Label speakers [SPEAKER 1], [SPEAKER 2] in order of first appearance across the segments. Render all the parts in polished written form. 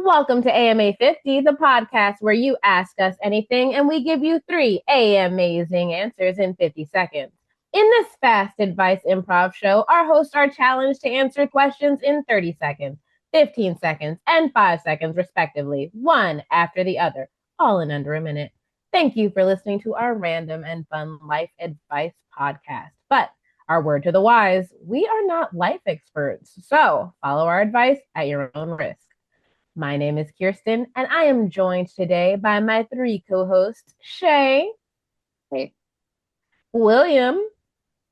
[SPEAKER 1] Welcome to AMA 50, the podcast where you ask us anything and we give you three AMA-zing answers in 50 seconds. In this fast advice improv show, our hosts are challenged to answer questions in 30 seconds, 15 seconds, and 5 seconds, respectively, one after the other, all in under a minute. Thank you for listening to our random and fun life advice podcast. But our word to the wise, we are not life experts, so follow our advice at your own risk. My name is Kirsten, and I am joined today by my three co-hosts, Shay,
[SPEAKER 2] Hey.
[SPEAKER 1] William,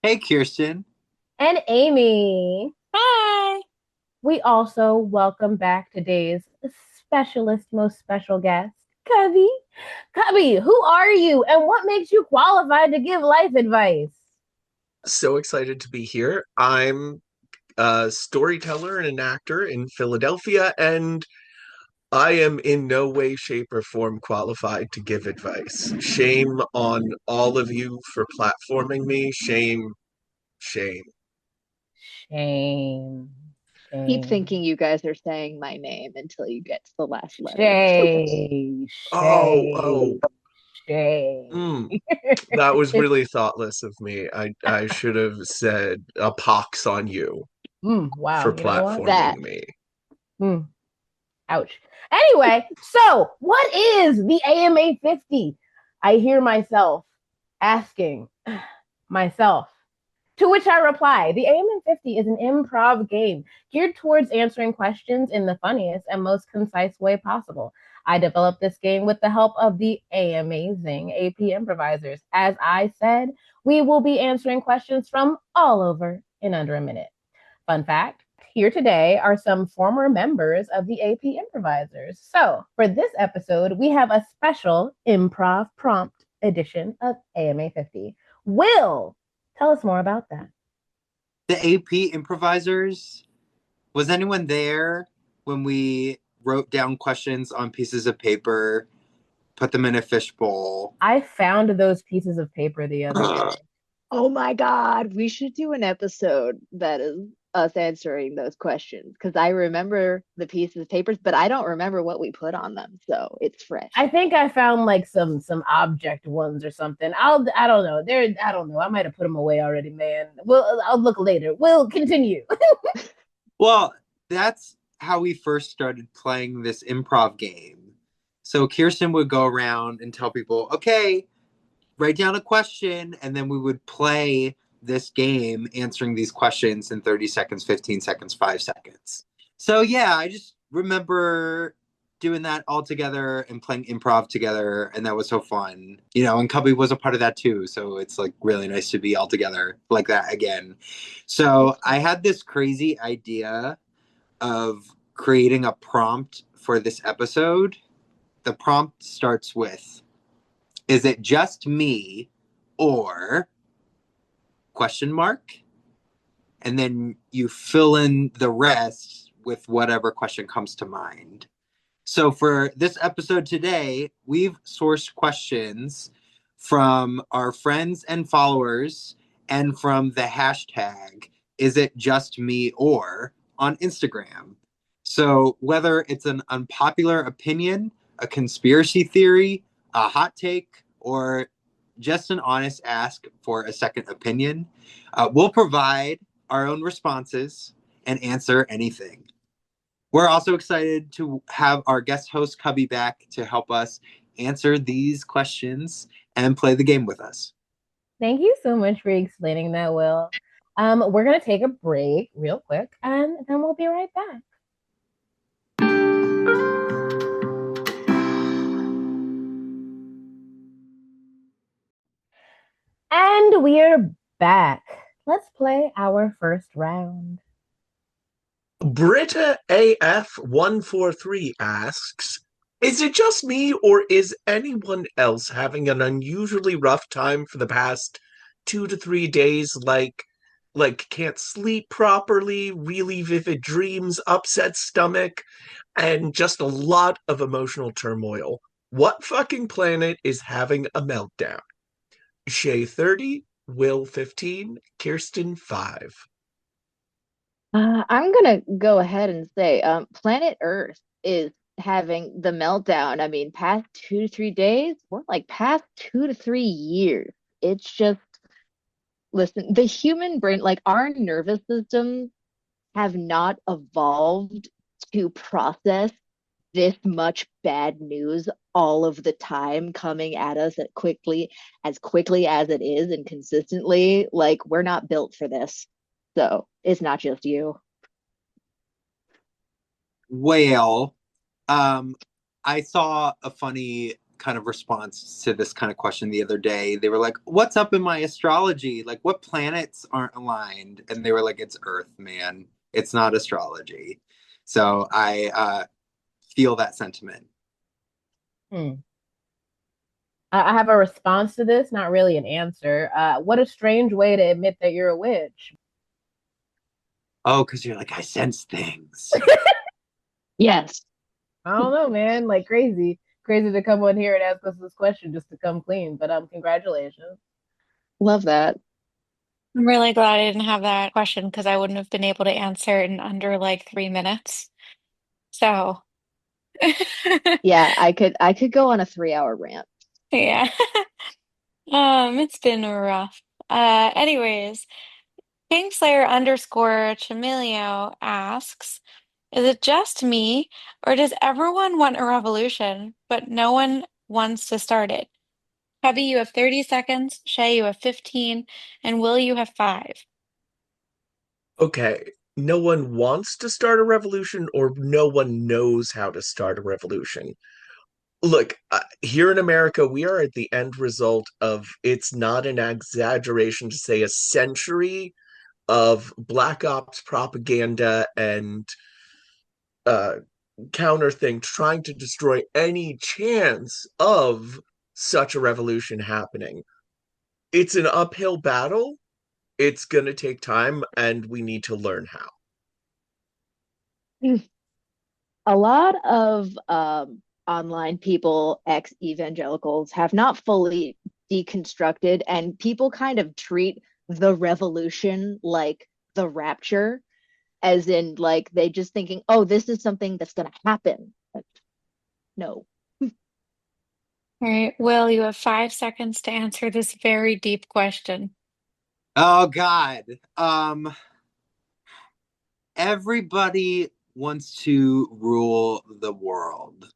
[SPEAKER 3] Hey, Kirsten.
[SPEAKER 1] and Amy.
[SPEAKER 2] Hi.
[SPEAKER 1] We also welcome back today's most special guest, Cubby. Cubby, who are you, and what makes you qualified to give life advice?
[SPEAKER 4] So excited to be here. I'm a storyteller and an actor in Philadelphia, and I am in no way, shape, or form qualified to give advice. Shame on all of you for platforming me. Shame, shame.
[SPEAKER 1] Shame.
[SPEAKER 2] Keep
[SPEAKER 1] Shame.
[SPEAKER 2] thinking you guys are saying my name until you get to the last letter.
[SPEAKER 1] Shay.
[SPEAKER 4] Oh,
[SPEAKER 1] Shay.
[SPEAKER 4] that was really thoughtless of me. I should have said a pox on you
[SPEAKER 1] Wow.
[SPEAKER 4] for
[SPEAKER 1] You know what?
[SPEAKER 4] platforming me.
[SPEAKER 1] Ouch. Anyway, so what is the AMA 50? I hear myself asking myself, to which I reply, the AMA 50 is an improv game geared towards answering questions in the funniest and most concise way possible. I developed this game with the help of the AMA-zing AP improvisers. As I said, we will be answering questions from all over in under a minute. Fun fact, here today are some former members of the AP improvisers. So, for this episode, we have a special improv prompt edition of AMA 50. Will, tell us more about that.
[SPEAKER 3] The AP improvisers, was anyone there when we wrote down questions on pieces of paper, put them in a fishbowl?
[SPEAKER 1] I found those pieces of paper the other day.
[SPEAKER 2] Oh my God, we should do an episode that is us answering those questions because I remember the pieces of papers, but I don't remember what we put on them, so it's fresh.
[SPEAKER 1] I think I found like some object ones or something. I don't know. I don't know. I might have put them away already, man. I'll look later. We'll continue.
[SPEAKER 3] Well, that's how we first started playing this improv game. So Kirsten would go around and tell people, okay, write down a question, and then we would play this game answering these questions in 30 seconds, 15 seconds, 5 seconds. So yeah, I just remember doing that all together and playing improv together, and that was so fun. And Cubby was a part of that too, so it's like really nice to be all together like that again. So I had this crazy idea of creating a prompt for this episode. The prompt starts with, is it just me or question mark? And then you fill in the rest with whatever question comes to mind. So for this episode today, we've sourced questions from our friends and followers and from the hashtag, is it just me or, on Instagram. So whether it's an unpopular opinion, a conspiracy theory, a hot take, or just an honest ask for a second opinion, we'll provide our own responses and answer anything. We're also excited to have our guest host Cubby back to help us answer these questions and play the game with us.
[SPEAKER 1] Thank you so much for explaining that, Will. We're going to take a break real quick, and then we'll be right back. And we're back. Let's play our first round.
[SPEAKER 4] Britta AF143 asks, is it just me or is anyone else having an unusually rough time for the past 2 to 3 days, like can't sleep properly, really vivid dreams, upset stomach, and just a lot of emotional turmoil? What fucking planet is having a meltdown? Shay 30, Will 15, Kirsten 5.
[SPEAKER 2] I'm gonna go ahead and say planet Earth is having the meltdown. I mean, past 2 to 3 days, more like past 2 to 3 years. It's just, listen, the human brain, like our nervous systems have not evolved to process this much bad news all of the time coming at us as quickly as it is and consistently. Like, we're not built for this. So it's not just you.
[SPEAKER 3] Well, I saw a funny kind of response to this kind of question the other day. They were like, "What's up in my astrology? Like, what planets aren't aligned?" And they were like, "It's Earth, man. It's not astrology." So I feel that sentiment.
[SPEAKER 1] Hmm. I have a response to this, not really an answer. What a strange way to admit that you're a witch.
[SPEAKER 3] Oh, because you're like, I sense things.
[SPEAKER 2] Yes.
[SPEAKER 1] I don't know, man. Like crazy, crazy to come on here and ask us this question just to come clean. But congratulations.
[SPEAKER 2] Love that.
[SPEAKER 5] I'm really glad I didn't have that question because I wouldn't have been able to answer it in under like 3 minutes. So,
[SPEAKER 2] Yeah, I could go on a 3 hour rant.
[SPEAKER 5] yeah. It's been rough. Anyways, Kingslayer underscore Chameleon asks, is it just me, or does everyone want a revolution, but no one wants to start it? Cubby, you have 30 seconds. Shay, you have 15. And Will, you have 5.
[SPEAKER 4] Okay, no one wants to start a revolution, or no one knows how to start a revolution. Look, here in America, we are at the end result of, it's not an exaggeration to say, a century of black ops propaganda and uh, counter thing trying to destroy any chance of such a revolution happening. It's an uphill battle. It's going to take time, and we need to learn how.
[SPEAKER 2] A lot of online people, ex evangelicals, have not fully deconstructed, and people kind of treat the revolution like the rapture, as in, like, they just thinking, oh, this is something that's going to happen. But no.
[SPEAKER 5] All right, Will, you have 5 seconds to answer this very deep question.
[SPEAKER 3] Oh God. Everybody wants to rule the world.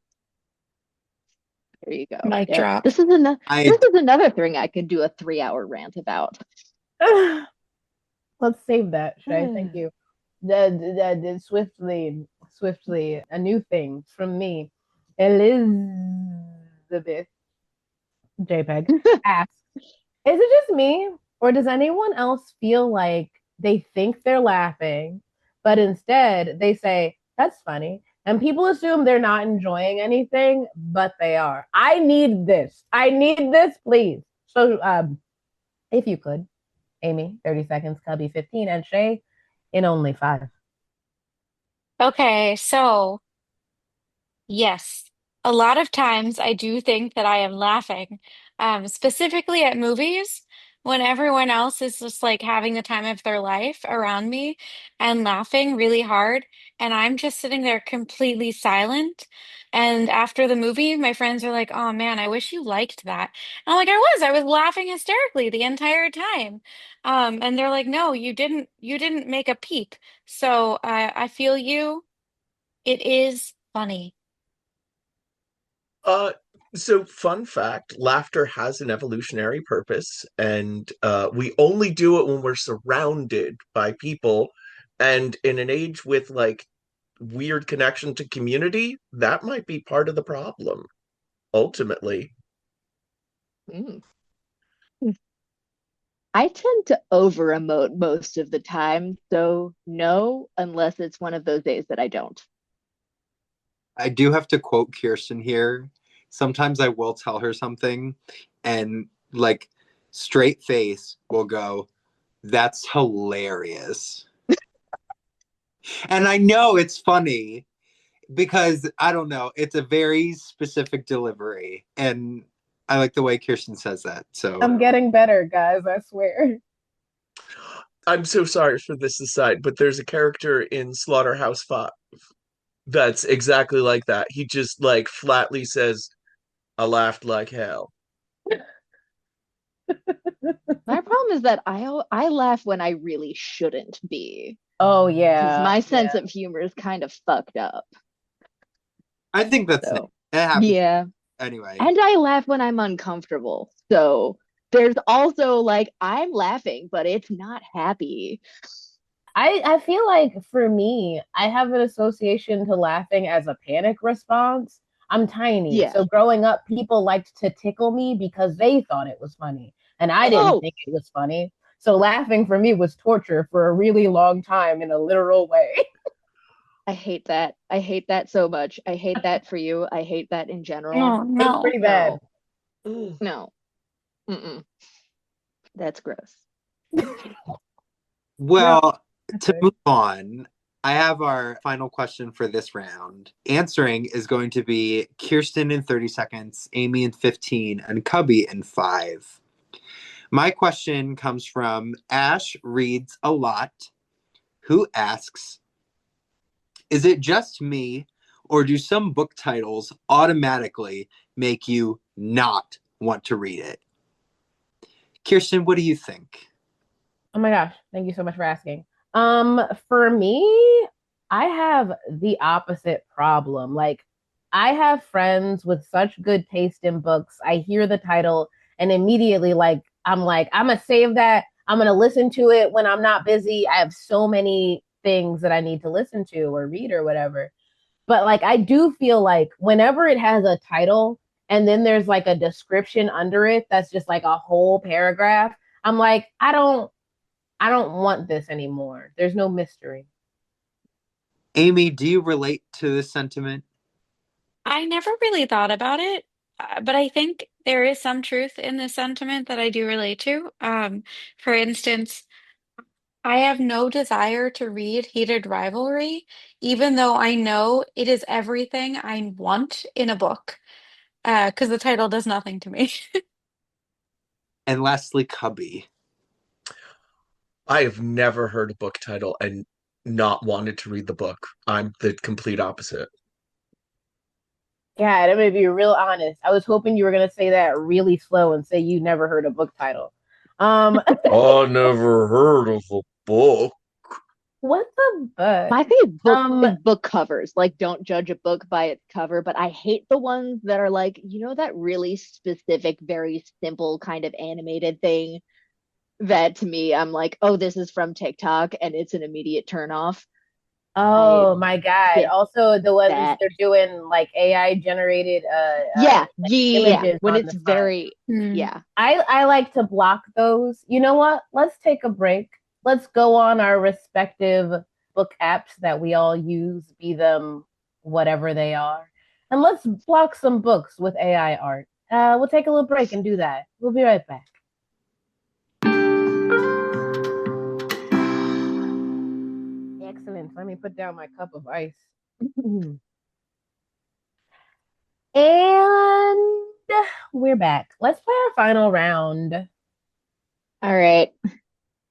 [SPEAKER 2] There you go.
[SPEAKER 5] Mic
[SPEAKER 2] Yep.
[SPEAKER 5] drop.
[SPEAKER 2] This is another.
[SPEAKER 3] I
[SPEAKER 2] This is another thing I could do a 3 hour rant about.
[SPEAKER 1] Let's save that, Shay. Thank you. Swiftly, a new thing from me. Elizabeth JPEG asks, is it just me, or does anyone else feel like they think they're laughing, but instead they say, that's funny, and people assume they're not enjoying anything, but they are? I need this. I need this, please. So, if you could, Amy, 30 seconds, Cubby, 15, and Shay in only 5.
[SPEAKER 5] Okay, so yes, a lot of times I do think that I am laughing, specifically at movies when everyone else is just like having the time of their life around me and laughing really hard, and I'm just sitting there completely silent. And after the movie, my friends are like, "Oh man, I wish you liked that." And I'm like, I was laughing hysterically the entire time." And they're like, "No, you didn't make a peep." So I feel you. It is funny.
[SPEAKER 4] Uh, so fun fact, laughter has an evolutionary purpose, and we only do it when we're surrounded by people. And in an age with like weird connection to community, that might be part of the problem, ultimately.
[SPEAKER 2] Mm. I tend to over emote most of the time, so no, unless it's one of those days that I don't.
[SPEAKER 3] do have to quote Kirsten here. Sometimes I will tell her something and like straight face will go, that's hilarious. And I know it's funny because I don't know, it's a very specific delivery. And I like the way Kirsten says that. So
[SPEAKER 1] I'm getting better, guys, I swear.
[SPEAKER 4] I'm so sorry for this aside, but there's a character in Slaughterhouse-Five That's exactly like that. He just like flatly says, I laughed like hell.
[SPEAKER 2] My problem is that I laugh when I really shouldn't be,
[SPEAKER 1] Oh
[SPEAKER 2] because
[SPEAKER 1] yeah,
[SPEAKER 2] my sense
[SPEAKER 1] yeah.
[SPEAKER 2] of humor is kind of fucked up.
[SPEAKER 3] I think that's nice.
[SPEAKER 2] So,
[SPEAKER 3] It happens
[SPEAKER 2] yeah.
[SPEAKER 3] anyway.
[SPEAKER 2] And I laugh when I'm uncomfortable. So there's also like I'm laughing, but it's not happy.
[SPEAKER 1] I feel like for me, I have an association to laughing as a panic response. I'm tiny,
[SPEAKER 2] Yeah.
[SPEAKER 1] so growing up, people liked to tickle me because they thought it was funny, and I didn't
[SPEAKER 2] Oh,
[SPEAKER 1] think it was funny. So laughing for me was torture for a really long time in a literal way.
[SPEAKER 2] I hate that. I hate that so much. I hate that for you. I hate that in general.
[SPEAKER 5] Oh
[SPEAKER 1] It's
[SPEAKER 5] no.
[SPEAKER 1] pretty bad.
[SPEAKER 2] No,
[SPEAKER 4] Mm.
[SPEAKER 2] no. Mm-mm. That's gross.
[SPEAKER 1] No,
[SPEAKER 3] Well,
[SPEAKER 1] that's
[SPEAKER 3] to
[SPEAKER 1] good.
[SPEAKER 3] move on, I have our final question for this round. Answering is going to be Kirsten in 30 seconds, Amy in 15, and Cubby in 5. My question comes from Ash Reads a Lot, who asks, is it just me, or do some book titles automatically make you not want to read it? Kirsten, what do you think?
[SPEAKER 1] Oh my gosh, thank you so much for asking. For me, I have the opposite problem. Like, I have friends with such good taste in books. I hear the title and immediately, like, I'm gonna save that. I'm gonna listen to it when I'm not busy. I have so many things that I need to listen to or read or whatever. But like, I do feel like whenever it has a title and then there's like a description under it that's just like a whole paragraph, I'm like, I don't want this anymore. There's no mystery.
[SPEAKER 3] Amy, do you relate to this sentiment?
[SPEAKER 5] I never really thought about it, but I think there is some truth in this sentiment that I do relate to. For instance, I have no desire to read Heated Rivalry, even though I know it is everything I want in a book, because the title does nothing to me.
[SPEAKER 3] And lastly, Cubby.
[SPEAKER 4] I have never heard a book title and not wanted to read the book. I'm the complete opposite.
[SPEAKER 1] God, I'm gonna be real honest. I was hoping you were gonna say that really slow and say you never heard a book title. Um,
[SPEAKER 4] I never heard of a book.
[SPEAKER 1] what's a book?
[SPEAKER 2] My favorite book
[SPEAKER 1] Um,
[SPEAKER 2] is book covers. Like, don't judge a book by its cover, but I hate the ones that are like, that really specific, very simple kind of animated thing that to me, I'm like, oh, this is from TikTok and it's an immediate turn off. I
[SPEAKER 1] oh my God.
[SPEAKER 2] did
[SPEAKER 1] Also the ones
[SPEAKER 2] that.
[SPEAKER 1] they're doing like AI generated
[SPEAKER 2] Yeah,
[SPEAKER 1] like
[SPEAKER 2] yeah.
[SPEAKER 1] images
[SPEAKER 2] When
[SPEAKER 1] on
[SPEAKER 2] it's
[SPEAKER 1] the front.
[SPEAKER 2] very,
[SPEAKER 5] Hmm.
[SPEAKER 2] yeah.
[SPEAKER 1] I like to block those. You know what? Let's take a break. Let's go on our respective book apps that we all use, be them whatever they are. And let's block some books with AI art. We'll take a little break and do that. We'll be right back. Excellent. Let me put down my cup of ice. And we're back. Let's play our final round.
[SPEAKER 2] All right.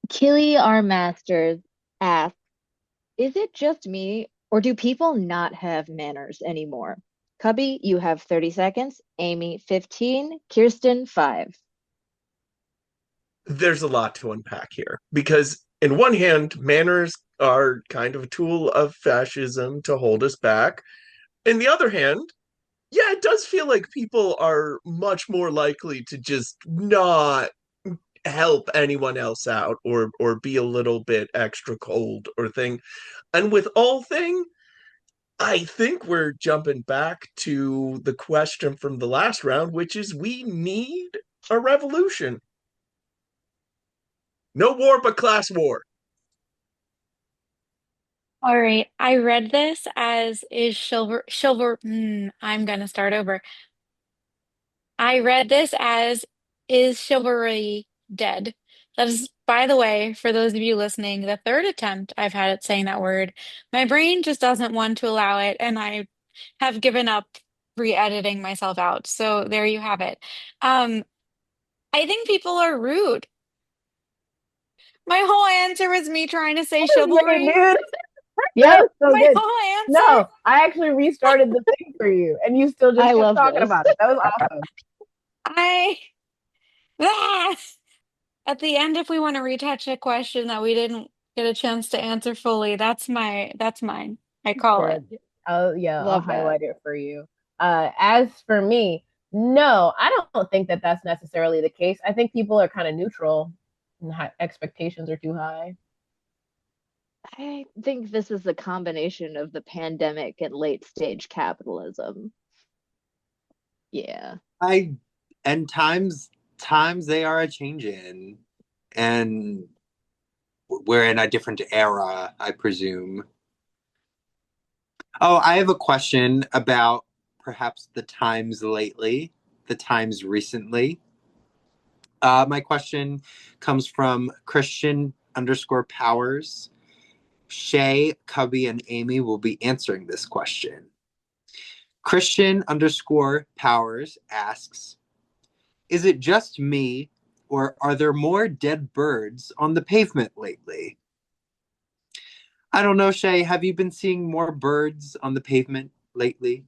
[SPEAKER 2] Killy our masters asks, is it just me, or do people not have manners anymore? Cubby, you have 30 seconds. Amy, 15. Kirsten, 5.
[SPEAKER 4] There's a lot to unpack here because, in one hand, manners are kind of a tool of fascism to hold us back. In the other hand, yeah, it does feel like people are much more likely to just not help anyone else out or be a little bit extra cold or thing. And with all thing, I think we're jumping back to the question from the last round, which is we need a revolution. No war but class war.
[SPEAKER 5] All right, I read this as I'm gonna start over. I read this as is chivalry dead? That is, by the way, for those of you listening, the third attempt I've had at saying that word. My brain just doesn't want to allow it, and I have given up re-editing myself out. So there you have it. Um, I think people are rude. My whole answer was me trying to say
[SPEAKER 1] What is May,
[SPEAKER 5] chivalry.
[SPEAKER 1] dude? Yep, so
[SPEAKER 5] My
[SPEAKER 1] good.
[SPEAKER 5] whole answer.
[SPEAKER 1] No, I actually restarted the thing for you, and you still just
[SPEAKER 2] I
[SPEAKER 1] kept
[SPEAKER 2] love
[SPEAKER 1] talking
[SPEAKER 2] this.
[SPEAKER 1] about it. That was awesome.
[SPEAKER 5] I ah! At the end, if we want to retouch a question that we didn't get a chance to answer fully, that's mine. I call it.
[SPEAKER 1] Good. Oh yeah, I'll
[SPEAKER 2] Love that.
[SPEAKER 1] highlight it for you. As for me, no, I don't think that that's necessarily the case. I think people are kind of neutral, and expectations are too high.
[SPEAKER 2] I think this is a combination of the pandemic and late stage capitalism. Yeah.
[SPEAKER 3] I and times they are a changing, and we're in a different era, I presume. Oh, I have a question about perhaps the times lately, the times recently. My question comes from Christian underscore Powers. Shay, Cubby, and Amy will be answering this question. Christian underscore Powers asks, is it just me, or are there more dead birds on the pavement lately? I don't know, Shay. Have you been seeing more birds on the pavement lately?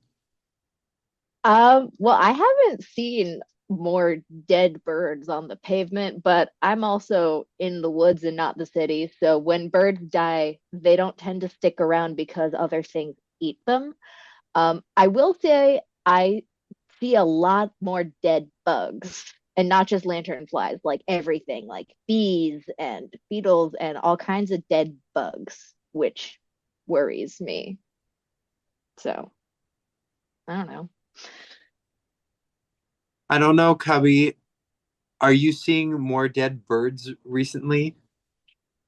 [SPEAKER 2] Well, I haven't seen more dead birds on the pavement, but I'm also in the woods and not the city. So when birds die, they don't tend to stick around because other things eat them. I will say I see a lot more dead bugs and not just lanternflies, like everything, like bees and beetles and all kinds of dead bugs, which worries me. So I don't know.
[SPEAKER 3] I don't know, Cubby. Are you seeing more dead birds recently?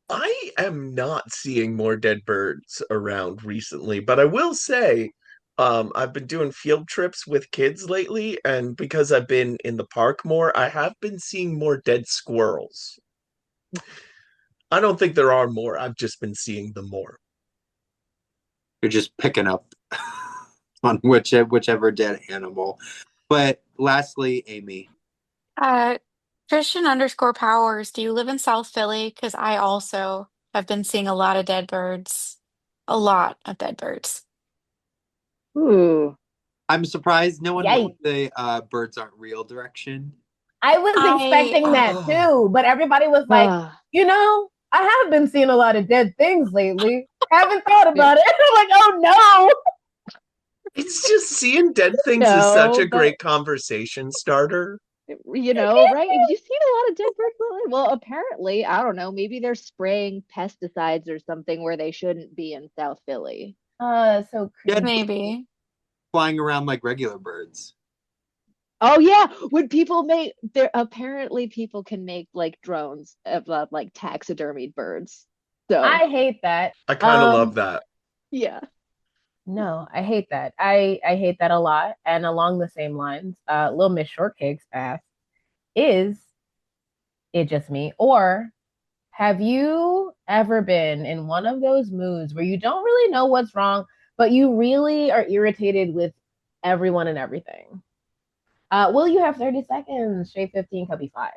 [SPEAKER 4] I am not seeing more dead birds around recently, but I will say, I've been doing field trips with kids lately, and because I've been in the park more, I have been seeing more dead squirrels. I don't think there are more. I've just been seeing them more.
[SPEAKER 3] You're just picking up on whichever dead animal. But lastly, Amy.
[SPEAKER 5] Uh, Christian underscore Powers, do you live in South Philly? Because I also have been seeing a lot of dead birds. A lot of dead birds.
[SPEAKER 2] Ooh.
[SPEAKER 3] I'm surprised no one went
[SPEAKER 1] Yikes.
[SPEAKER 3] the birds aren't real direction.
[SPEAKER 1] I was
[SPEAKER 5] I
[SPEAKER 1] expecting that
[SPEAKER 4] Oh,
[SPEAKER 1] too, but everybody was like,
[SPEAKER 2] Ah,
[SPEAKER 1] I have been seeing a lot of dead things lately. Haven't thought
[SPEAKER 2] yeah.
[SPEAKER 1] about it. I'm like, oh
[SPEAKER 4] it's just seeing dead things is such a
[SPEAKER 2] No, but
[SPEAKER 4] great conversation starter.
[SPEAKER 2] right? Have you seen a lot of dead birds lately? Well, apparently, I don't know, maybe they're spraying pesticides or something where they shouldn't be in South Philly.
[SPEAKER 1] no. So
[SPEAKER 3] Dead
[SPEAKER 1] cringy.
[SPEAKER 3] birds
[SPEAKER 5] maybe.
[SPEAKER 3] flying around like regular birds.
[SPEAKER 2] Oh yeah, when people make there apparently people can make like drones of like taxidermied birds. So,
[SPEAKER 1] I hate that.
[SPEAKER 4] I kind of love
[SPEAKER 1] Um,
[SPEAKER 4] that.
[SPEAKER 2] yeah.
[SPEAKER 1] no, I hate that. I hate that a lot. And along the same lines, Little Miss Shortcakes asked, is it just me? Or have you ever been in one of those moods where you don't really know what's wrong, but you really are irritated with everyone and everything? Will you have 30 seconds? Shade 15, Cubby 5.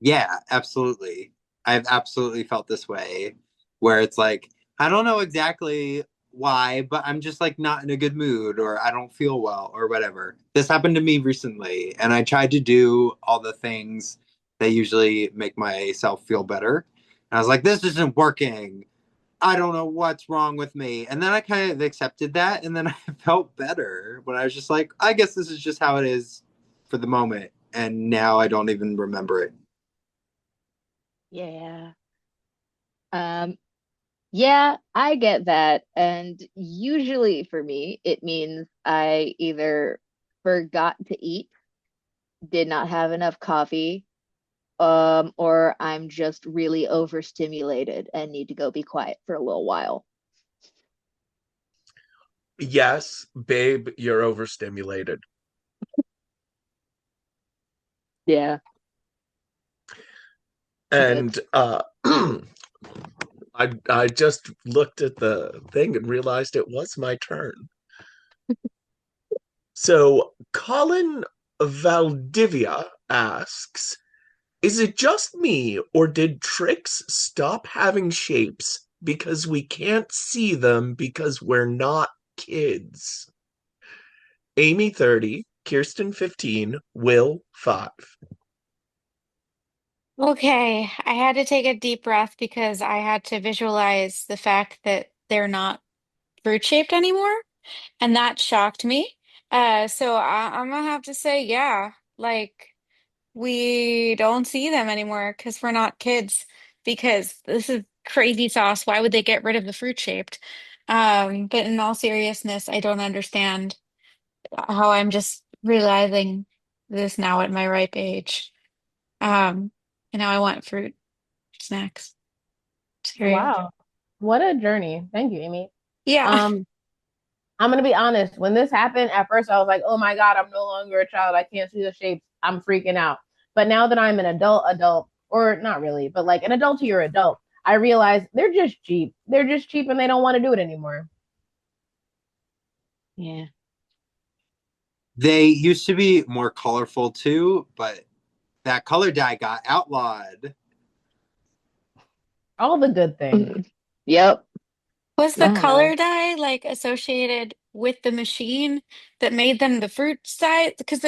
[SPEAKER 3] Yeah, absolutely. I've absolutely felt this way where it's like, I don't know exactly why, but I'm just like not in a good mood or I don't feel well or whatever. This happened to me recently and I tried to do all the things that usually make myself feel better. And I was like, this isn't working. I don't know what's wrong with me. And then I kind of accepted that and then I felt better when I was just like, I guess this is just how it is for the moment. And now I don't even remember it.
[SPEAKER 2] Yeah. Um, yeah, I get that. And usually for me, it means I either forgot to eat, did not have enough coffee, or I'm just really overstimulated and need to go be quiet for a little while.
[SPEAKER 4] Yes, babe, you're overstimulated.
[SPEAKER 2] Yeah, but
[SPEAKER 4] And I just looked at the thing and realized it was my turn. So Colin Valdivia asks, is it just me or did tricks stop having shapes because we can't see them because we're not kids. Amy 30, Kirsten 15, Will 5.
[SPEAKER 5] Okay, I had to take a deep breath because I had to visualize the fact that they're not fruit shaped anymore, and that shocked me. I'm gonna have to say, yeah, like we don't see them anymore because we're not kids. Because this is crazy sauce. Why would they get rid of the fruit shaped? But in all seriousness, I don't understand how I'm just realizing this now at my ripe age. Um, and now I want fruit snacks, cereal.
[SPEAKER 1] Wow. What a journey. Thank you, Amy.
[SPEAKER 5] Yeah.
[SPEAKER 1] Um, I'm gonna be honest. When this happened, at first I was like, "Oh my God, I'm no longer a child. I can't see the shapes. I'm freaking out." But now that I'm an adult, or not really, but like an adultier adult, I realize they're just cheap. They're just cheap, and they don't want to do it anymore.
[SPEAKER 2] Yeah.
[SPEAKER 3] They used to be more colorful too, but that color dye got outlawed.
[SPEAKER 1] All the good things.
[SPEAKER 2] Yep.
[SPEAKER 5] Was
[SPEAKER 2] I
[SPEAKER 5] the
[SPEAKER 2] don't know.
[SPEAKER 5] color dye like associated with the machine that made them the fruit dye? Because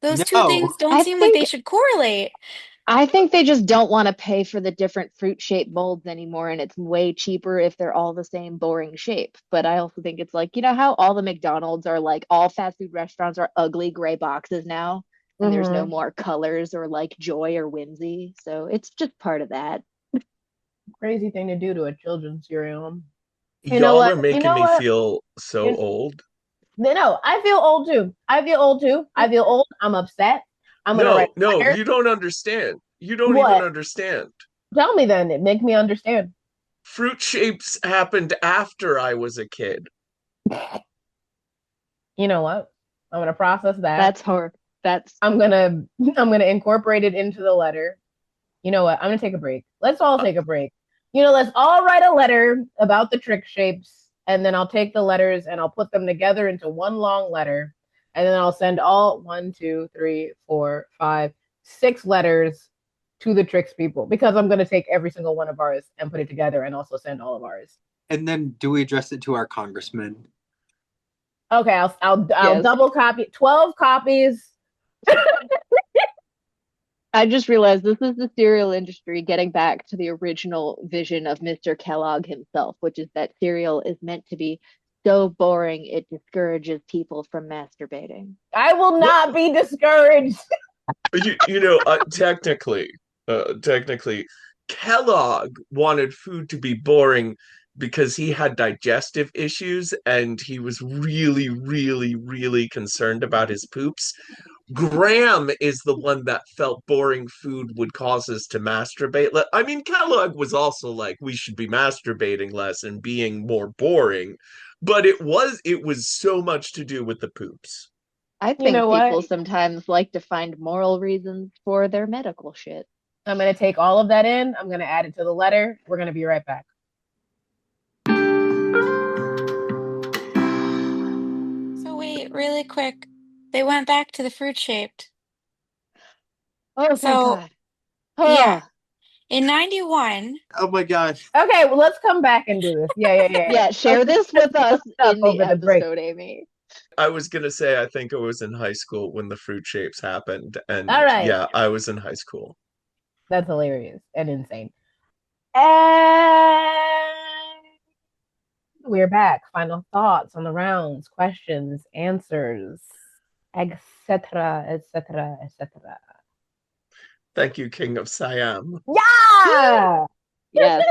[SPEAKER 5] those two
[SPEAKER 3] No,
[SPEAKER 5] things don't
[SPEAKER 2] I
[SPEAKER 5] seem like they
[SPEAKER 2] think
[SPEAKER 5] should correlate.
[SPEAKER 2] I think they just don't want to pay for the different fruit shaped molds anymore, and it's way cheaper if they're all the same boring shape. But I also think it's like, you know how all the McDonald's are like all fast food restaurants are ugly gray boxes now, and there's no
[SPEAKER 1] Hmm.
[SPEAKER 2] more colors or like joy or whimsy. So it's just part of that.
[SPEAKER 1] Crazy thing to do to a children's cereal. You know
[SPEAKER 4] Y'all
[SPEAKER 1] what?
[SPEAKER 4] are
[SPEAKER 1] You
[SPEAKER 4] making
[SPEAKER 1] know
[SPEAKER 4] me
[SPEAKER 1] what?
[SPEAKER 4] feel so old.
[SPEAKER 1] No, I feel old too. I feel old too. I feel old. I'm upset. I'm gonna write
[SPEAKER 4] No,
[SPEAKER 1] a
[SPEAKER 4] no,
[SPEAKER 1] letter.
[SPEAKER 4] you don't understand. You don't even
[SPEAKER 1] What?
[SPEAKER 4] understand.
[SPEAKER 1] Tell me then. It make me understand.
[SPEAKER 4] Fruit shapes happened after I was a kid.
[SPEAKER 1] You know what? I'm gonna process that.
[SPEAKER 2] That's hard. That's
[SPEAKER 1] I'm gonna I'm gonna incorporate it into the letter. You know what? I'm gonna take a break. Let's all
[SPEAKER 4] Uh,
[SPEAKER 1] take a break. Let's all write a letter about the trick shapes, and then I'll take the letters and I'll put them together into one long letter, and then I'll send all one, two, three, four, five, six letters to the tricks people because I'm gonna take every single one of ours and put it together and also send all of ours.
[SPEAKER 3] and then do we address it to our congressman?
[SPEAKER 1] Okay, I'll
[SPEAKER 2] yes.
[SPEAKER 1] double copy 12 copies.
[SPEAKER 2] I just realized this is the cereal industry getting back to the original vision of Mr. Kellogg himself, which is that cereal is meant to be so boring it discourages people from masturbating.
[SPEAKER 1] I will
[SPEAKER 4] but
[SPEAKER 1] not be discouraged.
[SPEAKER 4] technically, Kellogg wanted food to be boring because he had digestive issues and he was really, really, really concerned about his poops. Graham is the one that felt boring food would cause us to masturbate. I mean, Kellogg was also like, we should be masturbating less and being more boring, but it was so much to do with the poops.
[SPEAKER 2] I
[SPEAKER 1] You
[SPEAKER 2] think
[SPEAKER 1] know what?
[SPEAKER 2] people sometimes like to find moral reasons for their medical shit.
[SPEAKER 1] I'm going to take all of that in. I'm going to add it to the letter. We're going to be right back.
[SPEAKER 5] So wait, really quick. They went back to the fruit shaped.
[SPEAKER 2] Oh, thank
[SPEAKER 5] So
[SPEAKER 2] God.
[SPEAKER 5] yeah,
[SPEAKER 2] Oh,
[SPEAKER 5] in 91,
[SPEAKER 3] Oh my gosh.
[SPEAKER 1] Okay, well, let's come back and do this. Yeah.
[SPEAKER 2] yeah,
[SPEAKER 1] Let's
[SPEAKER 2] share
[SPEAKER 1] just
[SPEAKER 2] this
[SPEAKER 1] catch
[SPEAKER 2] with
[SPEAKER 1] me
[SPEAKER 2] us
[SPEAKER 1] up
[SPEAKER 2] in the
[SPEAKER 1] over the break.
[SPEAKER 2] episode, Amy.
[SPEAKER 4] I was gonna say I think I was in high school when the fruit shapes happened,
[SPEAKER 1] All
[SPEAKER 4] and
[SPEAKER 1] right.
[SPEAKER 4] yeah, I was in high school.
[SPEAKER 1] That's hilarious and insane. And we're back. Final thoughts on the rounds, questions, answers, etc., etc., etc.
[SPEAKER 4] Thank you, King of Siam.
[SPEAKER 1] Yeah.
[SPEAKER 2] Yes.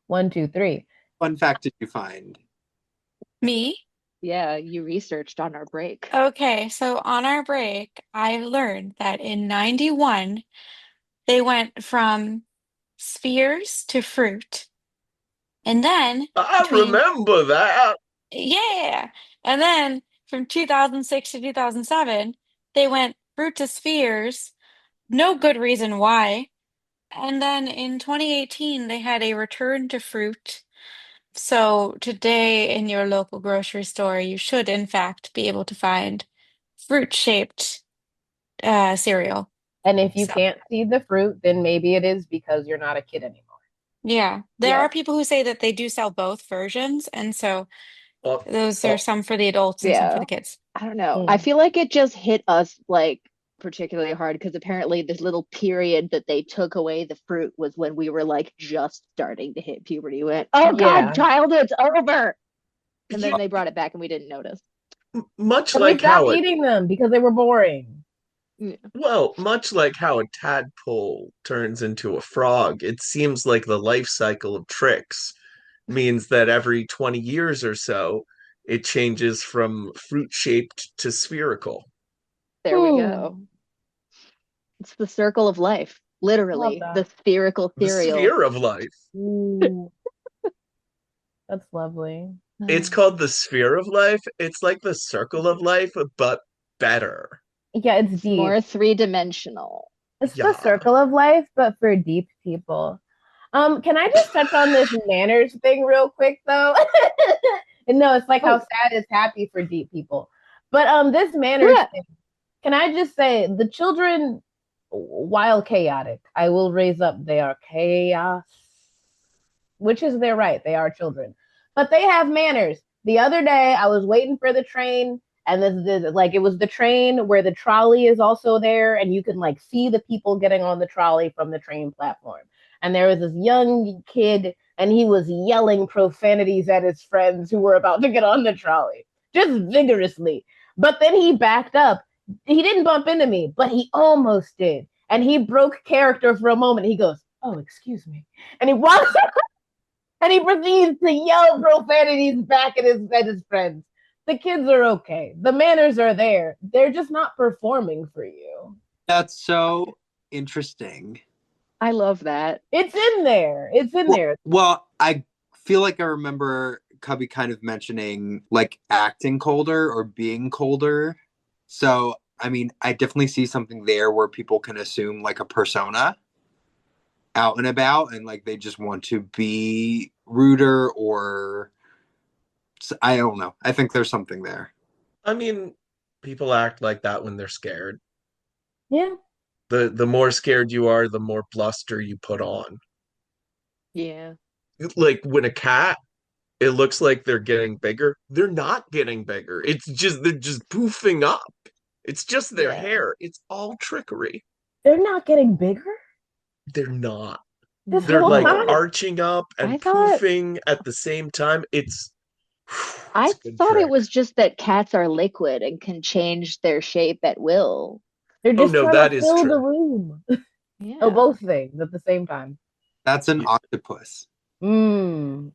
[SPEAKER 1] One, two, three.
[SPEAKER 3] Fun fact did you find?
[SPEAKER 5] me.
[SPEAKER 2] Yeah, you researched on our break.
[SPEAKER 5] Okay, so on our break, I learned that in 91, they went from spheres to fruit. And then
[SPEAKER 4] I
[SPEAKER 5] between,
[SPEAKER 4] remember that.
[SPEAKER 5] yeah, and then from 2006 to 2007, they went fruit to spheres. No good reason why. And then in 2018, they had a return to fruit. So today in your local grocery store, you should in fact be able to find fruit-shaped cereal.
[SPEAKER 1] And if you
[SPEAKER 5] So
[SPEAKER 1] can't see the fruit, then maybe it is because you're not a kid anymore.
[SPEAKER 5] Yeah. There
[SPEAKER 1] Yeah.
[SPEAKER 5] are people who say that they do sell both versions, and so
[SPEAKER 4] Uh,
[SPEAKER 5] those are
[SPEAKER 4] uh,
[SPEAKER 5] some for the adults and some for
[SPEAKER 2] Yeah.
[SPEAKER 5] the kids.
[SPEAKER 2] I don't know. I
[SPEAKER 1] Mm.
[SPEAKER 2] feel like it just hit us like particularly hard because apparently this little period that they took away the fruit was when we were like just starting to hit puberty. We went, oh God,
[SPEAKER 1] Yeah.
[SPEAKER 2] childhood's over. And then
[SPEAKER 4] you,
[SPEAKER 2] they brought it back and we didn't notice.
[SPEAKER 4] much
[SPEAKER 1] And we
[SPEAKER 4] like
[SPEAKER 1] stopped
[SPEAKER 4] how it
[SPEAKER 1] eating them because they were boring.
[SPEAKER 2] Yeah.
[SPEAKER 4] Well, much like how a tadpole turns into a frog, it seems like the life cycle of tricks means that every 20 years or so, it changes from fruit shaped to spherical.
[SPEAKER 2] There we
[SPEAKER 1] Hmm.
[SPEAKER 2] go. It's the circle of life,
[SPEAKER 1] Love
[SPEAKER 2] literally, the
[SPEAKER 1] that.
[SPEAKER 2] spherical
[SPEAKER 4] The
[SPEAKER 2] cereal.
[SPEAKER 4] sphere of life.
[SPEAKER 1] Ooh, that's lovely.
[SPEAKER 4] It's called the sphere of life. It's like the circle of life, but better.
[SPEAKER 1] Yeah, it's
[SPEAKER 2] It's
[SPEAKER 1] deep.
[SPEAKER 2] more three-dimensional.
[SPEAKER 1] It's the
[SPEAKER 4] Yeah.
[SPEAKER 1] circle of life, but for deep people. Can I just touch on this manners thing real quick though? And no, it's like how
[SPEAKER 2] Oh,
[SPEAKER 1] sad is happy for deep people. But this manners
[SPEAKER 2] yeah.
[SPEAKER 1] thing, can I just say the children, while chaotic, I will raise up they are chaos, which is their right. They are children. But they have manners. The other day I was waiting for the train and like it was the train where the trolley is also there and you can like see the people getting on the trolley from the train platform. And there was this young kid and he was yelling profanities at his friends who were about to get on the trolley just vigorously. But then he backed up. He didn't bump into me, but he almost did. And he broke character for a moment. He goes, "Oh, excuse me." And he walks and he proceeds to yell profanities back at his friends. The kids are okay. The manners are there. They're just not performing for you.
[SPEAKER 3] That's so interesting.
[SPEAKER 2] I love that.
[SPEAKER 1] It's in there. It's in
[SPEAKER 3] Well,
[SPEAKER 1] there.
[SPEAKER 3] well, I feel like I remember Cubby kind of mentioning like acting colder or being colder. So, I mean, I definitely see something there where people can assume like a persona out and about and like they just want to be ruder or I don't know. I think there's something there.
[SPEAKER 4] I mean, people act like that when they're scared.
[SPEAKER 1] Yeah.
[SPEAKER 4] The more scared you are, the more bluster you put on.
[SPEAKER 2] Yeah.
[SPEAKER 4] Like when a cat, it looks like they're getting bigger. They're not getting bigger. It's just they're just poofing up. It's just their
[SPEAKER 2] Yeah.
[SPEAKER 4] hair. It's all trickery.
[SPEAKER 1] They're not getting bigger
[SPEAKER 4] They're not.
[SPEAKER 1] this
[SPEAKER 4] They're
[SPEAKER 1] whole
[SPEAKER 4] like
[SPEAKER 1] time.
[SPEAKER 2] No.
[SPEAKER 4] arching up
[SPEAKER 2] I
[SPEAKER 4] and
[SPEAKER 2] thought
[SPEAKER 4] poofing at the same time. It's
[SPEAKER 2] I
[SPEAKER 4] a good
[SPEAKER 2] thought it
[SPEAKER 4] trick.
[SPEAKER 2] was just that cats are liquid and can change their shape at will.
[SPEAKER 1] They're
[SPEAKER 4] Oh
[SPEAKER 1] just
[SPEAKER 4] no,
[SPEAKER 1] trying to
[SPEAKER 4] that is
[SPEAKER 1] fill the
[SPEAKER 4] true.
[SPEAKER 1] room. Oh,
[SPEAKER 2] Yeah.
[SPEAKER 1] both things at the same time.
[SPEAKER 3] That's an
[SPEAKER 4] Yeah.
[SPEAKER 3] octopus.
[SPEAKER 1] Mm,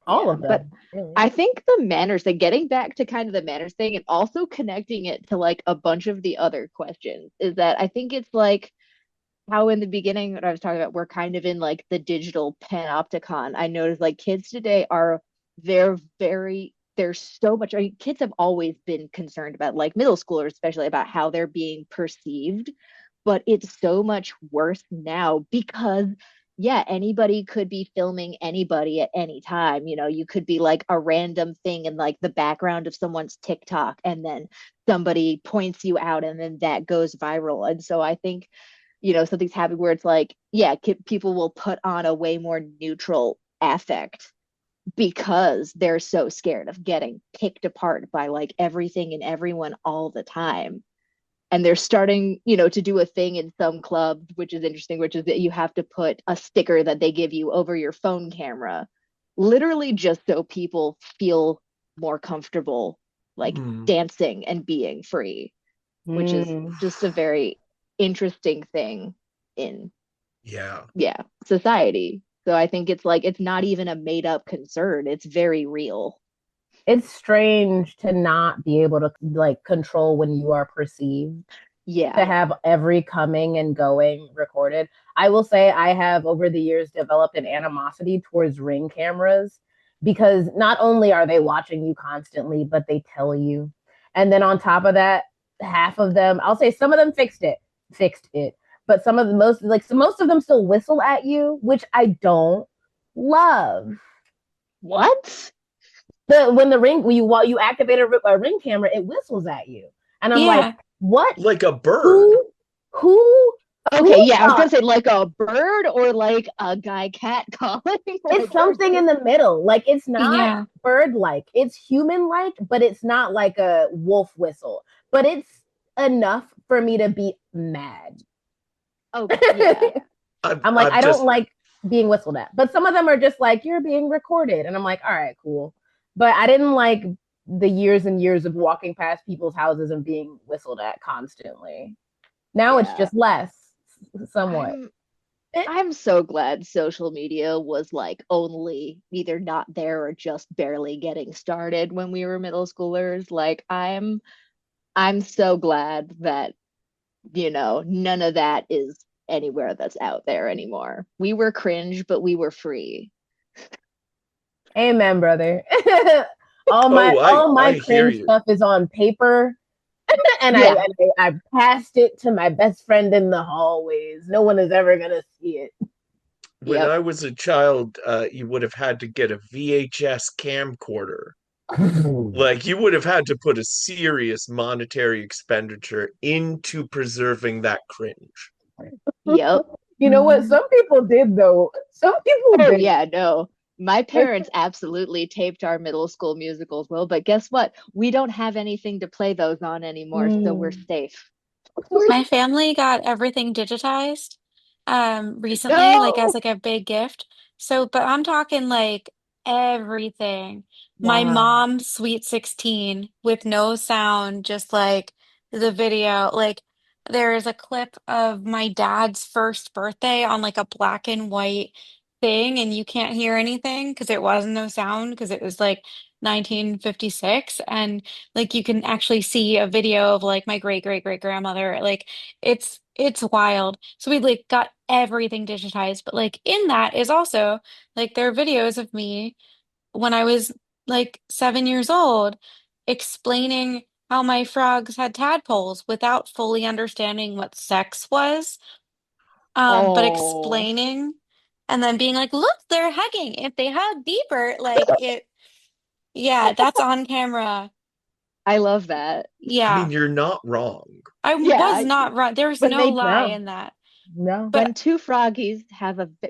[SPEAKER 1] all
[SPEAKER 2] Yeah.
[SPEAKER 1] of
[SPEAKER 2] But
[SPEAKER 1] them, really.
[SPEAKER 2] I think the manners thing, getting back to kind of the manners thing and also connecting it to like a bunch of the other questions is that I think it's like how in the beginning what I was talking about, we're kind of in like the digital panopticon. I noticed like kids today are there's so much. I mean, kids have always been concerned about like middle schoolers, especially about how they're being perceived, but it's so much worse now because yeah, anybody could be filming anybody at any time. You know, you could be like a random thing in like the background of someone's TikTok, and then somebody points you out, and then that goes viral. And so I think something's happening where it's like yeah, people will put on a way more neutral affect because they're so scared of getting picked apart by like everything and everyone all the time. And they're starting to do a thing in some clubs which is interesting, which is that you have to put a sticker that they give you over your phone camera, literally just so people feel more comfortable like
[SPEAKER 4] Hmm.
[SPEAKER 2] dancing and being free, which is
[SPEAKER 1] Mm.
[SPEAKER 2] just a very interesting thing in
[SPEAKER 4] Yeah.
[SPEAKER 2] yeah society. So I think it's like it's not even a made up concern, it's very real.
[SPEAKER 1] It's strange to not be able to like control when you are perceived, to
[SPEAKER 2] Yeah.
[SPEAKER 1] have every coming and going recorded. I will say I have over the years developed an animosity towards ring cameras because not only are they watching you constantly, but they tell you. And then on top of that, half of them, I'll say some of them fixed it, but some of the most like so most of them still whistle at you, which I don't love.
[SPEAKER 2] What?
[SPEAKER 1] When the ring when you activate a ring camera, it whistles at you, and I'm like,
[SPEAKER 5] Yeah.
[SPEAKER 1] what?
[SPEAKER 4] Like a bird.
[SPEAKER 1] Who
[SPEAKER 2] Okay, yeah, I was gonna say like a bird or like a guy cat calling.
[SPEAKER 1] It's
[SPEAKER 2] Like there's
[SPEAKER 1] something in the middle. Like it's not
[SPEAKER 5] Yeah.
[SPEAKER 1] bird-like. It's human-like, but it's not like a wolf whistle. But it's enough for me to be mad.
[SPEAKER 2] okay, yeah.
[SPEAKER 1] I'm like,
[SPEAKER 4] I've
[SPEAKER 1] I don't
[SPEAKER 4] just
[SPEAKER 1] like being whistled at. But some of them are just like, you're being recorded. And I'm like, all right, cool. But I didn't like the years and years of walking past people's houses and being whistled at constantly. Now it's
[SPEAKER 2] Yeah.
[SPEAKER 1] just less, somewhat.
[SPEAKER 2] I'm I'm so glad social media was like only either not there or just barely getting started when we were middle schoolers. Like I'm so glad that, none of that is anywhere that's out there anymore. We were cringe, but we were free.
[SPEAKER 1] Amen, brother. all my
[SPEAKER 4] oh,
[SPEAKER 1] all my
[SPEAKER 4] I hear
[SPEAKER 1] cringe
[SPEAKER 4] you.
[SPEAKER 1] stuff is on paper, and
[SPEAKER 2] Yeah.
[SPEAKER 1] I passed it to my best friend in the hallways. No one is ever gonna see it.
[SPEAKER 4] When
[SPEAKER 2] Yep.
[SPEAKER 4] I was a child, you would have had to get a VHS camcorder. Like you would have had to put a serious monetary expenditure into preserving that cringe.
[SPEAKER 2] Yep.
[SPEAKER 1] You know what? Some people did though. Some people
[SPEAKER 2] Oh
[SPEAKER 1] did.
[SPEAKER 2] yeah, no. My parents absolutely taped our middle school musicals, well, but guess what? We don't have anything to play those on anymore, so we're
[SPEAKER 1] Mm.
[SPEAKER 2] safe.
[SPEAKER 5] My family got everything digitized recently, like as
[SPEAKER 2] No.
[SPEAKER 5] like a big gift. So, but I'm talking like everything. My
[SPEAKER 1] Wow.
[SPEAKER 5] mom's Sweet 16 with no sound, just like the video. Like there is a clip of my dad's first birthday on like a black and white thing, and you can't hear anything because it was no sound because it was like 1956. And like you can actually see a video of like my great great great grandmother. Like it's wild. So we like got everything digitized, but like in that is also like there are videos of me when I was like 7 years old explaining how my frogs had tadpoles without fully understanding what sex was. But
[SPEAKER 2] Oh,
[SPEAKER 5] explaining and then being like, look, they're hugging. If they hug deeper, like it, yeah, that's on camera.
[SPEAKER 2] I love that.
[SPEAKER 4] I mean,
[SPEAKER 5] Yeah.
[SPEAKER 4] you're not wrong.
[SPEAKER 5] I was
[SPEAKER 2] Yeah,
[SPEAKER 5] not right. There's
[SPEAKER 2] when
[SPEAKER 5] no
[SPEAKER 2] they
[SPEAKER 5] lie
[SPEAKER 1] No,
[SPEAKER 5] in that.
[SPEAKER 1] no.
[SPEAKER 5] But
[SPEAKER 2] when two froggies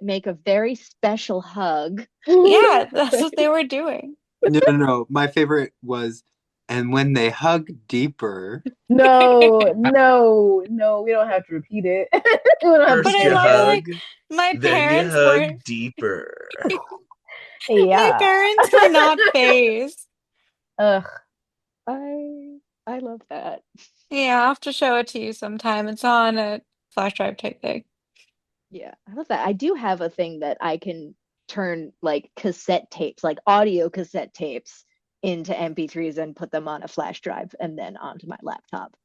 [SPEAKER 2] make a very special hug.
[SPEAKER 5] yeah, that's what they were doing.
[SPEAKER 3] No, no, no. My favorite was, and when they hug deeper.
[SPEAKER 1] No, no, no. We don't have to repeat it. We don't have to
[SPEAKER 5] But
[SPEAKER 4] First
[SPEAKER 5] I
[SPEAKER 1] say
[SPEAKER 4] you
[SPEAKER 1] it
[SPEAKER 5] love that
[SPEAKER 1] again.
[SPEAKER 4] hug,
[SPEAKER 5] like my
[SPEAKER 4] then you
[SPEAKER 5] parents
[SPEAKER 4] hug
[SPEAKER 5] weren't
[SPEAKER 4] deeper.
[SPEAKER 5] my
[SPEAKER 1] Yeah.
[SPEAKER 5] parents were not phased.
[SPEAKER 1] Ugh.
[SPEAKER 2] I love that.
[SPEAKER 5] Yeah, I'll have to show it to you sometime. It's on a flash drive type thing.
[SPEAKER 2] Yeah, I love that. I do have a thing that I can turn like cassette tapes, like audio cassette tapes into MP3s and put them on a flash drive and then onto my laptop.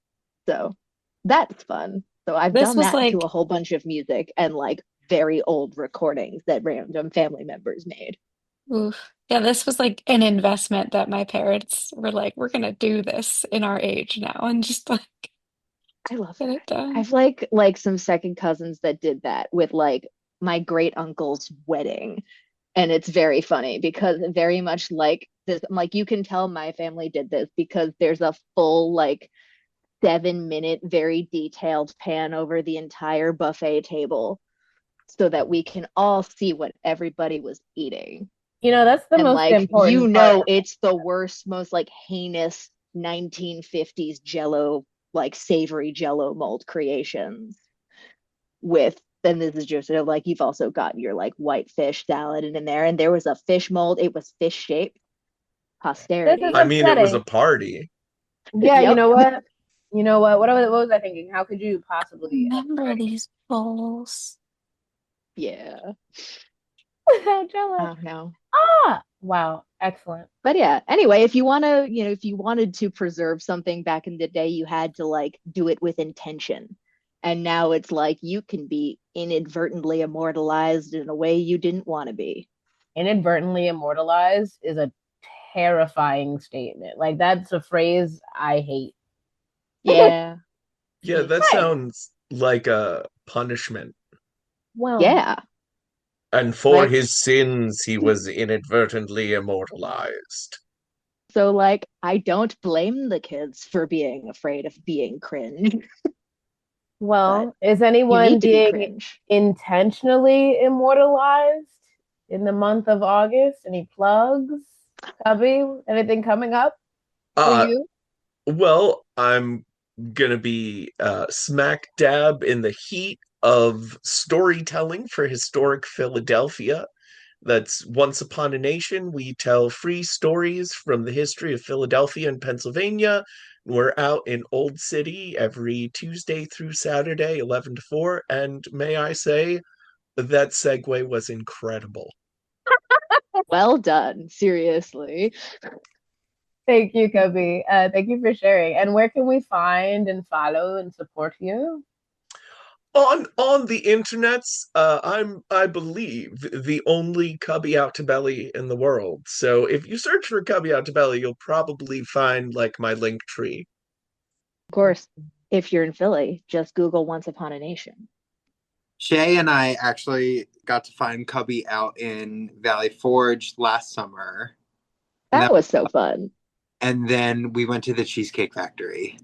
[SPEAKER 2] So that's fun. So I've
[SPEAKER 5] This
[SPEAKER 2] done
[SPEAKER 5] was
[SPEAKER 2] that to a
[SPEAKER 5] like,
[SPEAKER 2] whole bunch of music and like very old recordings that random family members made.
[SPEAKER 5] oof. Yeah, this was like an investment that my parents were like, we're gonna do this in our age now and just like
[SPEAKER 2] I love
[SPEAKER 5] get it
[SPEAKER 2] that.
[SPEAKER 5] done.
[SPEAKER 2] I've like some second cousins that did that with like my great uncle's wedding. And it's very funny because very much like this, like you can tell my family did this because there's a full like 7 minute, very detailed pan over the entire buffet table so that we can all see what everybody was eating.
[SPEAKER 1] That's the
[SPEAKER 2] And
[SPEAKER 1] most
[SPEAKER 2] like,
[SPEAKER 1] important part.
[SPEAKER 2] it's the worst, most like heinous 1950s jello, like savory jello mold creations with then this is just sort of like you've also got your like white fish salad in there and there was a fish mold, it was fish shaped.
[SPEAKER 1] This is
[SPEAKER 4] I
[SPEAKER 2] Posterity.
[SPEAKER 4] mean, it was a
[SPEAKER 1] upsetting.
[SPEAKER 4] party.
[SPEAKER 1] Yeah, you
[SPEAKER 2] Yep.
[SPEAKER 1] know what? You know what was I thinking? How could you possibly have a
[SPEAKER 5] Remember
[SPEAKER 1] wedding
[SPEAKER 5] these bowls.
[SPEAKER 2] Yeah,
[SPEAKER 1] without
[SPEAKER 2] I
[SPEAKER 1] Jello?
[SPEAKER 2] don't know.
[SPEAKER 1] Wow, excellent.
[SPEAKER 2] But yeah, anyway, if you want to, if you wanted to preserve something back in the day, you had to like do it with intention. And now it's like you can be inadvertently immortalized in a way you didn't want to be.
[SPEAKER 1] Inadvertently immortalized is a terrifying statement. Like that's a phrase I hate.
[SPEAKER 2] Yeah.
[SPEAKER 4] Yeah,
[SPEAKER 2] It's
[SPEAKER 4] that
[SPEAKER 1] Hey,
[SPEAKER 4] sounds like a punishment.
[SPEAKER 1] well,
[SPEAKER 2] yeah.
[SPEAKER 4] And for
[SPEAKER 2] Like
[SPEAKER 4] his sins, he was inadvertently immortalized.
[SPEAKER 2] so like I don't blame the kids for being afraid of being cringe.
[SPEAKER 1] Well, is
[SPEAKER 2] You
[SPEAKER 1] anyone
[SPEAKER 2] need to be
[SPEAKER 1] being
[SPEAKER 2] cringe.
[SPEAKER 1] intentionally immortalized in the month of August? Any plugs? Cubby, anything coming up for
[SPEAKER 4] Uh,
[SPEAKER 1] you?
[SPEAKER 4] well, I'm gonna be smack dab in the heat of storytelling for historic Philadelphia. That's Once Upon a Nation. We tell free stories from the history of Philadelphia and Pennsylvania. We're out in Old City every Tuesday through Saturday, 11 to 4. And may I say, that segue was incredible.
[SPEAKER 2] Well done, seriously.
[SPEAKER 1] Thank you, Cubby. Thank you for sharing. And where can we find and follow and support you?
[SPEAKER 4] On the internets, I believe the only Cubby Altobelli in the world. So if you search for Cubby Altobelli, you'll probably find like my link tree.
[SPEAKER 2] Of course, if you're in Philly, just Google Once Upon a Nation.
[SPEAKER 3] Shay and I actually got to find Cubby out in Valley Forge last summer. And,
[SPEAKER 2] That was so fun.
[SPEAKER 3] and then we went to the Cheesecake Factory.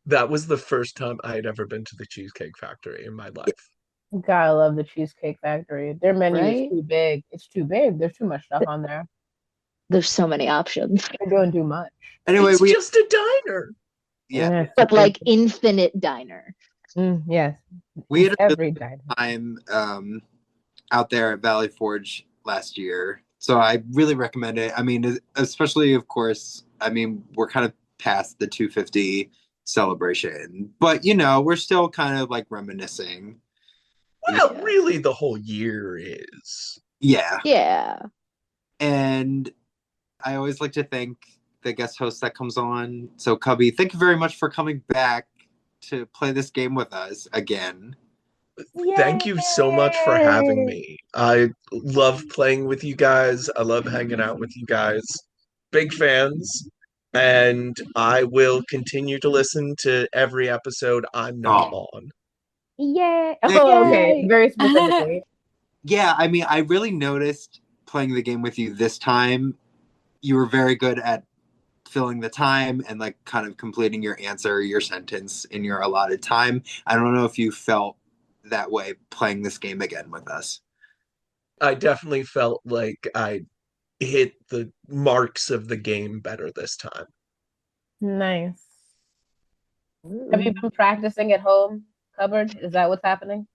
[SPEAKER 4] That was the first time I had ever been to the Cheesecake Factory in my life.
[SPEAKER 1] God, I love the Cheesecake Factory. Their menu is
[SPEAKER 2] Right?
[SPEAKER 1] too big. It's too big. There's too much stuff on there.
[SPEAKER 2] There's so many options,
[SPEAKER 1] They're doing too much.
[SPEAKER 3] Anyway,
[SPEAKER 4] It's just a diner.
[SPEAKER 3] yeah,
[SPEAKER 2] but like infinite diner.
[SPEAKER 1] Yes,
[SPEAKER 3] we had a
[SPEAKER 1] every
[SPEAKER 3] good
[SPEAKER 1] diner.
[SPEAKER 3] time out there at Valley Forge last year. So I really recommend it. I mean, especially, of course, I mean, we're kind of past the 250 celebration, but we're still kind of like reminiscing.
[SPEAKER 4] Well,
[SPEAKER 2] Yeah.
[SPEAKER 4] really, the whole year is.
[SPEAKER 3] Yeah.
[SPEAKER 2] Yeah.
[SPEAKER 3] And I always like to thank the guest host that comes on. So, Cubby, thank you very much for coming back to play this game with us again.
[SPEAKER 4] Thank you so much for having
[SPEAKER 1] Yay!
[SPEAKER 4] me. I love playing with you guys. I love hanging out with you guys. Big fans. And I will continue to listen to every episode I'm not
[SPEAKER 3] Oh,
[SPEAKER 4] on.
[SPEAKER 1] Yay!
[SPEAKER 3] Thank
[SPEAKER 1] Oh,
[SPEAKER 3] you.
[SPEAKER 1] okay.
[SPEAKER 2] Yay.
[SPEAKER 1] Very specifically.
[SPEAKER 3] Yeah, I mean, I really noticed playing the game with you this time. You were very good at filling the time and like kind of completing your answer, your sentence in your allotted time. I don't know if you felt that way playing this game again with us.
[SPEAKER 4] I definitely felt like I hit the marks of the game better this time.
[SPEAKER 1] Nice. Have you been practicing at home, Cupboard? Is that what's happening?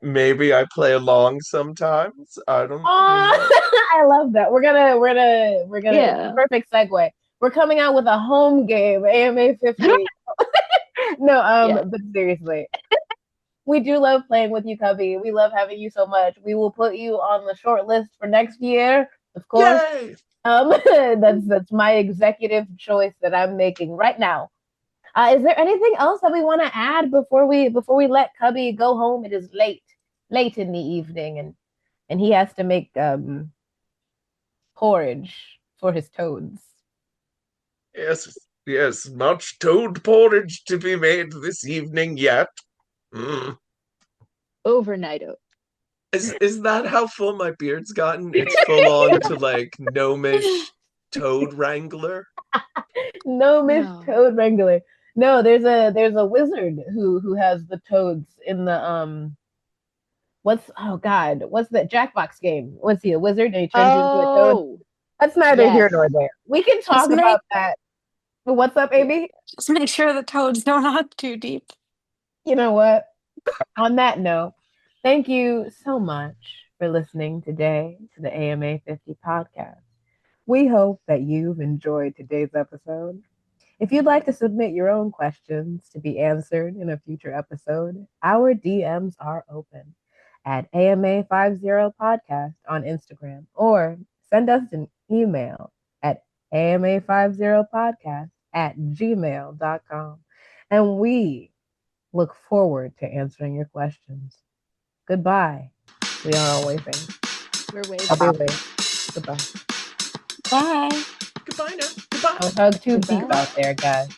[SPEAKER 4] Maybe I play along sometimes. I don't,
[SPEAKER 1] Oh, I love that. We're gonna. It's a
[SPEAKER 2] Yeah.
[SPEAKER 1] perfect segue. We're coming out with a home game, AMA 50. No,
[SPEAKER 2] Yeah.
[SPEAKER 1] but seriously, we do love playing with you, Cubby. We love having you so much. We will put you on the short list for next year, of course.
[SPEAKER 4] Yay!
[SPEAKER 1] That's my executive choice that I'm making right now. Is there anything else that we want to add before we let Cubby go home? It is late in the evening, and he has to make porridge for his toads.
[SPEAKER 4] Yes, yes, much toad porridge to be made this evening yet. Mm.
[SPEAKER 2] Overnight oats.
[SPEAKER 4] Is that how full my beard's gotten? It's full on to like gnomish toad wrangler.
[SPEAKER 1] No, Miss
[SPEAKER 2] No.
[SPEAKER 1] Toad Wrangler. No, there's a wizard who has the toads in the what's that Jackbox game? What's he, a wizard and he turns into a toad?
[SPEAKER 2] Oh,
[SPEAKER 1] That's neither here
[SPEAKER 2] yes.
[SPEAKER 1] nor there. We can
[SPEAKER 5] Just
[SPEAKER 1] talk
[SPEAKER 5] make
[SPEAKER 1] about that. But what's up, Amy?
[SPEAKER 5] just make sure the toads don't hunt too deep.
[SPEAKER 1] You know what? On that note, thank you so much for listening today to the AMA 50 podcast. We hope that you've enjoyed today's episode. If you'd like to submit your own questions to be answered in a future episode, our DMs are open at AMA50podcast on Instagram, or send us an email at AMA50podcast@gmail.com. And we look forward to answering your questions. Goodbye. We are all waving.
[SPEAKER 2] We're waving.
[SPEAKER 1] I'll be waving. Goodbye.
[SPEAKER 5] Bye.
[SPEAKER 4] Goodbye now. Goodbye.
[SPEAKER 1] Don't hug too deep
[SPEAKER 2] Goodbye.
[SPEAKER 1] out there, guys.